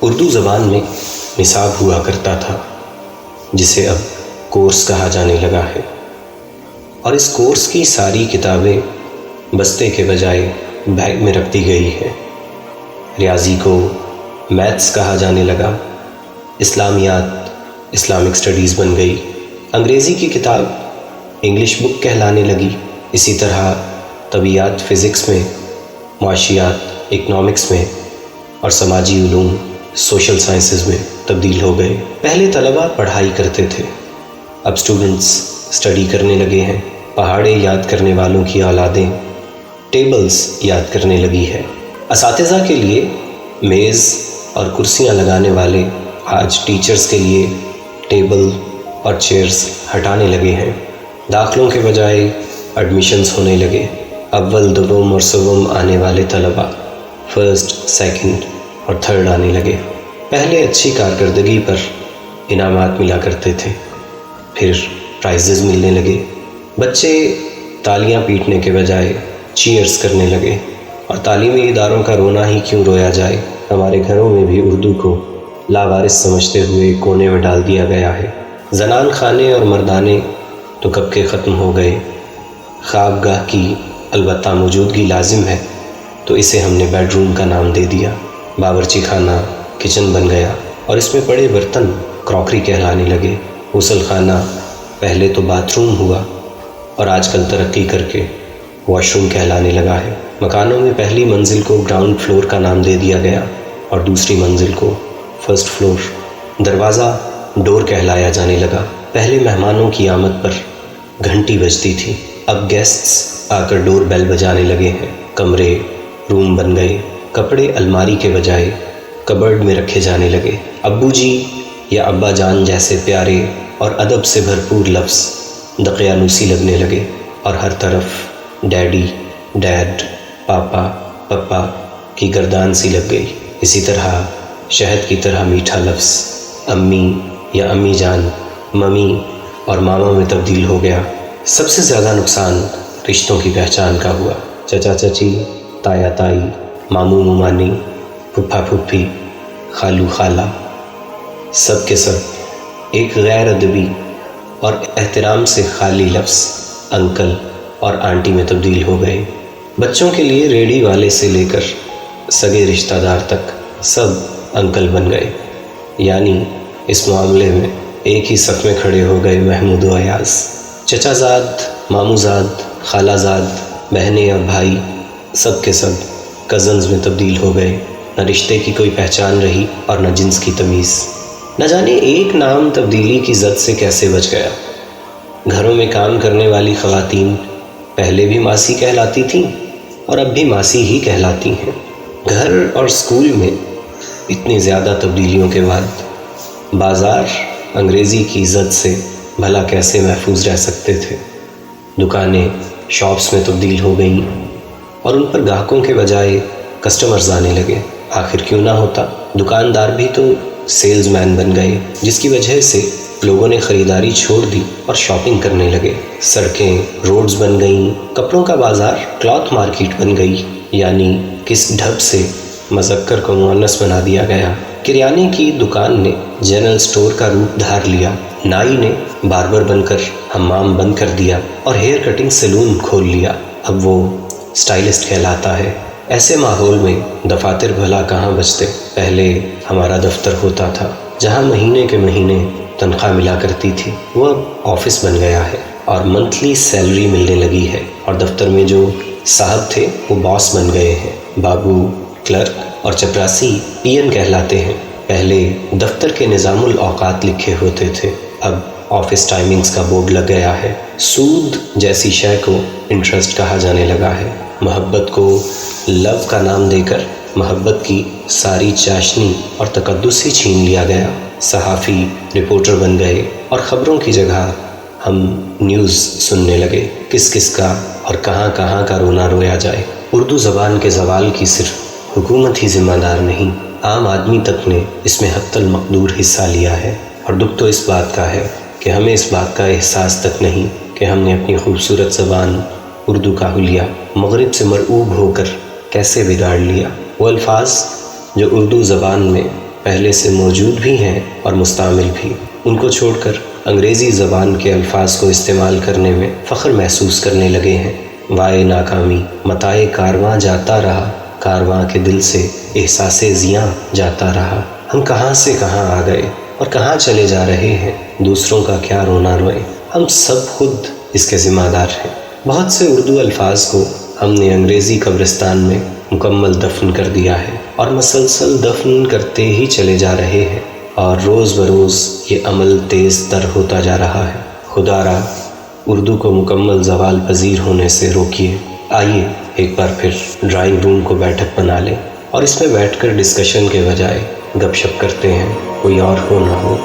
اردو زبان میں نصاب ہوا کرتا تھا جسے اب کورس کہا جانے لگا ہے، اور اس کورس کی ساری کتابیں بستے کے بجائے بیگ میں رکھ دی گئی ہے۔ ریاضی کو میتھس کہا جانے لگا، اسلامیات اسلامک سٹڈیز بن گئی، انگریزی کی کتاب انگلش بک کہلانے لگی، اسی طرح طبیعیات فزکس میں، معاشیات اکنامکس میں، اور سماجی علوم سوشل سائنسز میں تبدیل ہو گئے۔ پہلے طلباء پڑھائی کرتے تھے، اب اسٹوڈنٹس اسٹڈی کرنے لگے ہیں۔ پہاڑے یاد کرنے والوں کی اولادیں ٹیبلز یاد کرنے لگی ہے۔ اساتذہ کے لیے میز اور کرسیاں لگانے والے آج ٹیچرز کے لیے ٹیبل اور چیئرز ہٹانے لگے ہیں۔ داخلوں کے بجائے ایڈمیشنز ہونے لگے۔ اول دوم اور سوم آنے والے طلباء فرسٹ سیکنڈ اور تھرڈ آنے لگے۔ پہلے اچھی کارکردگی پر انعامات ملا کرتے تھے، پھر پرائزز ملنے لگے۔ بچے تالیاں پیٹنے کے بجائے چیئرز کرنے لگے، اور تعلیمی اداروں کا رونا ہی کیوں رویا جائے، ہمارے گھروں میں بھی اردو کو لاوارث سمجھتے ہوئے کونے میں ڈال دیا گیا ہے۔ زنان خانے اور مردانے تو کب کے ختم ہو گئے۔ خوابگاہ کی البتہ موجودگی لازم ہے، تو اسے ہم نے بیڈ روم کا نام دے دیا۔ باورچی خانہ کچن بن گیا، اور اس میں پڑے برتن کراکری کہلانے لگے۔ غسل خانہ پہلے تو باتھ روم ہوا، اور آج کل ترقی کر کے واش روم کہلانے لگا ہے۔ مکانوں میں پہلی منزل کو گراؤنڈ فلور کا نام دے دیا گیا، اور دوسری منزل کو فرسٹ فلور۔ دروازہ ڈور کہلایا جانے لگا۔ پہلے مہمانوں کی آمد پر گھنٹی بجتی تھی، اب گیسٹس آ کر ڈور بیل بجانے لگے ہیں۔ کمرے روم بن گئے، کپڑے الماری کے بجائے کبرڈ میں رکھے جانے لگے۔ ابو جی یا ابا جان جیسے پیارے اور ادب سے بھرپور لفظ دقیانوسی لگنے لگے، اور ہر طرف ڈیڈی، ڈیڈ، پاپا، پپا کی گردان سی لگ گئی۔ اسی طرح شہد کی طرح میٹھا لفظ امی یا امی جان ممی اور ماما میں تبدیل ہو گیا۔ سب سے زیادہ نقصان رشتوں کی پہچان کا ہوا۔ چچا چچی، تایا تائی، ماموں ممانی، پھپھا پھپھی، خالو خالہ، سب کے سب ایک غیر ادبی اور احترام سے خالی لفظ انکل اور آنٹی میں تبدیل ہو گئے۔ بچوں کے لیے ریڑھی والے سے لے کر سگے رشتہ دار تک سب انکل بن گئے، یعنی اس معاملے میں ایک ہی صف میں کھڑے ہو گئے محمود و ایاز۔ چچا زاد، ماموں زاد، خالہ زاد، بہنیں اور بھائی سب کے سب کزنز میں تبدیل ہو گئے۔ نہ رشتے کی کوئی پہچان رہی اور نہ جنس کی تمیز۔ نہ جانے ایک نام تبدیلی کی زد سے کیسے بچ گیا۔ گھروں میں کام کرنے والی خواتین پہلے بھی ماسی کہلاتی تھیں، اور اب بھی ماسی ہی کہلاتی ہیں۔ گھر اور اسکول میں اتنی زیادہ تبدیلیوں کے بعد بازار انگریزی کی زد سے بھلا کیسے محفوظ رہ سکتے تھے۔ دکانیں شاپس میں تبدیل ہو گئیں، اور ان پر گاہکوں کے بجائے کسٹمرز آنے لگے۔ آخر کیوں نہ ہوتا، دکاندار بھی تو سیلز مین بن گئے، جس کی وجہ سے لوگوں نے خریداری چھوڑ دی اور شاپنگ کرنے لگے۔ سڑکیں روڈز بن گئیں، کپڑوں کا بازار کلاتھ مارکیٹ بن گئی، یعنی کس ڈھب سے مذکر کو مؤنث بنا دیا گیا۔ کریانے کی دکان نے جنرل سٹور کا روپ دھار لیا، نائی نے باربر بن کر حمام بند کر دیا، اور ہیئر کٹنگ سیلون کھول لیا، اب وہ سٹائلسٹ کہلاتا ہے۔ ایسے ماحول میں دفاتر بھلا کہاں بچتے۔ پہلے ہمارا دفتر ہوتا تھا جہاں مہینے کے مہینے تنخواہ ملا کرتی تھی، وہ اب آفس بن گیا ہے اور منتھلی سیلری ملنے لگی ہے، اور دفتر میں جو صاحب تھے وہ باس بن گئے ہیں۔ بابو، کلرک اور چپراسی پی این کہلاتے ہیں۔ پہلے دفتر کے نظام الاوقات لکھے ہوتے تھے، اب آفس ٹائمنگز کا بورڈ لگ گیا ہے۔ سود جیسی شے کو انٹرسٹ کہا جانے لگا ہے۔ محبت کو لو کا نام دے کر محبت کی ساری چاشنی اور تقدس ہی چھین لیا گیا۔ صحافی رپورٹر بن گئے، اور خبروں کی جگہ ہم نیوز سننے لگے۔ کس کس کا اور کہاں کہاں کا رونا رویا جائے۔ اردو زبان کے زوال کی صرف حکومت ہی ذمہ دار نہیں، عام آدمی تک نے اس میں حتی المقدور حصہ لیا ہے، اور دکھ تو اس بات کا ہے کہ ہمیں اس بات کا احساس تک نہیں کہ ہم نے اپنی خوبصورت زبان اردو کا حلیہ مغرب سے مرعوب ہو کر کیسے بگاڑ لیا۔ وہ الفاظ جو اردو زبان میں پہلے سے موجود بھی ہیں اور مستعمل بھی۔ ان کو چھوڑ کر انگریزی زبان کے الفاظ کو استعمال کرنے میں فخر محسوس کرنے لگے ہیں۔ وائے ناکامی متائے کارواں جاتا رہا، کارواں کے دل سے احساس زیاں جاتا رہا۔ ہم کہاں سے کہاں آ گئے اور کہاں چلے جا رہے ہیں، دوسروں کا کیا رونا روئیں، ہم سب خود اس کے ذمہ دار ہیں۔ بہت سے اردو الفاظ کو ہم نے انگریزی قبرستان میں مکمل دفن کر دیا ہے اور مسلسل دفن کرتے ہی چلے جا رہے ہیں، اور روز بروز یہ عمل تیز تر ہوتا جا رہا ہے۔ خدا را اردو کو مکمل زوال پذیر ہونے سے روکیے۔ آئیے ایک بار پھر ڈرائنگ روم کو بیٹھک بنا لیں اور اس میں بیٹھ کر ڈسکشن کے بجائے گپ شپ کرتے ہیں، کوئی اور ہو نہ ہو۔